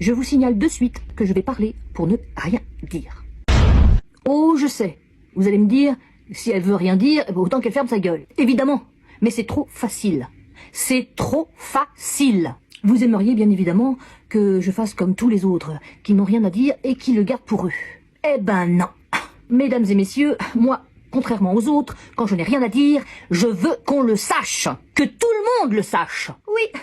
Je vous signale de suite que je vais parler pour ne rien dire. Oh, je sais. Vous allez me dire, si elle veut rien dire, autant qu'elle ferme sa gueule. Évidemment. Mais c'est trop facile. C'est trop facile. Vous aimeriez bien évidemment que je fasse comme tous les autres, qui n'ont rien à dire et qui le gardent pour eux. Eh ben non. Mesdames et messieurs, moi, contrairement aux autres, quand je n'ai rien à dire, je veux qu'on le sache. Que tout le monde le sache. Oui,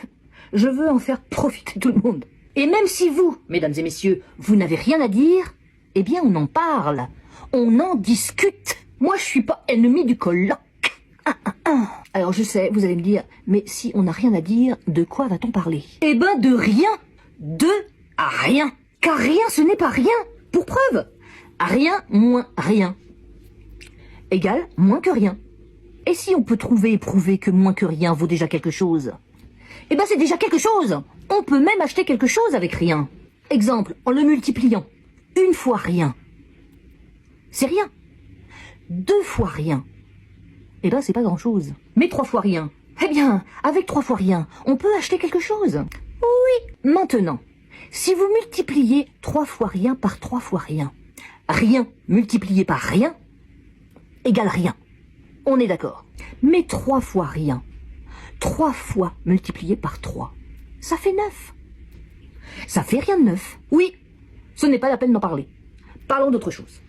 je veux en faire profiter tout le monde. Et même si vous, mesdames et messieurs, vous n'avez rien à dire, eh bien on en parle. On en discute. Moi, je suis pas ennemi du colloque. Alors je sais, vous allez me dire, mais si on n'a rien à dire, de quoi va-t-on parler? Eh ben de rien. De rien. Car rien, ce n'est pas rien. Pour preuve, rien moins rien égale moins que rien. Et si on peut trouver et prouver que moins que rien vaut déjà quelque chose, eh ben c'est déjà quelque chose. On peut même acheter quelque chose avec rien. Exemple, en le multipliant. 1 fois rien, c'est rien. 2 fois rien, eh ben c'est pas grand-chose. Mais 3 fois rien, eh bien, avec 3 fois rien, on peut acheter quelque chose. Oui. Maintenant, si vous multipliez 3 fois rien par 3 fois rien, rien multiplié par rien égale rien. On est d'accord. Mais 3 fois rien, 3 fois multiplié par 3, ça fait 9. Ça fait rien de 9. Oui, ce n'est pas la peine d'en parler. Parlons d'autre chose.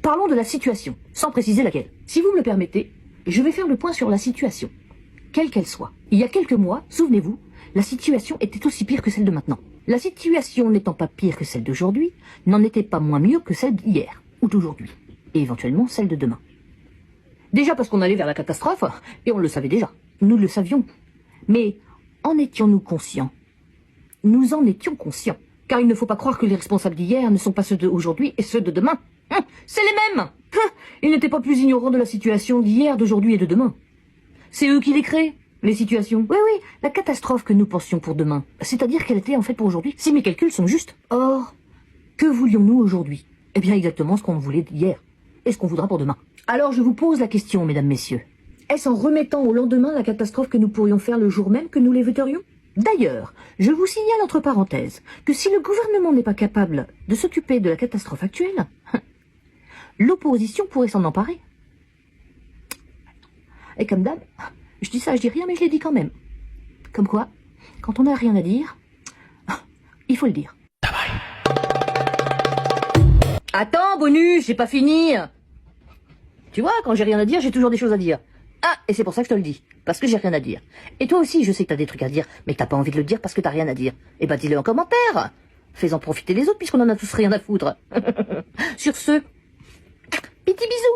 Parlons de la situation, sans préciser laquelle. Si vous me le permettez, je vais faire le point sur la situation, quelle qu'elle soit. Il y a quelques mois, souvenez-vous, la situation était aussi pire que celle de maintenant. La situation n'étant pas pire que celle d'aujourd'hui, n'en était pas moins mieux que celle d'hier, ou d'aujourd'hui, et éventuellement celle de demain. Déjà parce qu'on allait vers la catastrophe, et on le savait déjà. Nous le savions. Mais en étions-nous conscients? Nous en étions conscients. Car il ne faut pas croire que les responsables d'hier ne sont pas ceux d'aujourd'hui et ceux de demain. C'est les mêmes. Ils n'étaient pas plus ignorants de la situation d'hier, d'aujourd'hui et de demain. C'est eux qui les créent, les situations. Oui, oui, la catastrophe que nous pensions pour demain. C'est-à-dire qu'elle était en fait pour aujourd'hui, si mes calculs sont justes. Or, que voulions-nous aujourd'hui? Eh bien exactement ce qu'on voulait hier. Et ce qu'on voudra pour demain. Alors je vous pose la question, mesdames, messieurs. Est-ce en remettant au lendemain la catastrophe que nous pourrions faire le jour même que nous l'éviterions? D'ailleurs, je vous signale entre parenthèses que si le gouvernement n'est pas capable de s'occuper de la catastrophe actuelle, l'opposition pourrait s'en emparer. Et comme d'hab, je dis ça, je dis rien, mais je l'ai dit quand même. Comme quoi, quand on n'a rien à dire, il faut le dire. Attends, Bonus, j'ai pas fini. Tu vois, quand j'ai rien à dire, j'ai toujours des choses à dire. Ah, et c'est pour ça que je te le dis, parce que j'ai rien à dire. Et toi aussi, je sais que t'as des trucs à dire, mais que t'as pas envie de le dire parce que t'as rien à dire. Eh ben, dis-le en commentaire. Fais-en profiter les autres puisqu'on en a tous rien à foutre. Sur ce, petit bisou.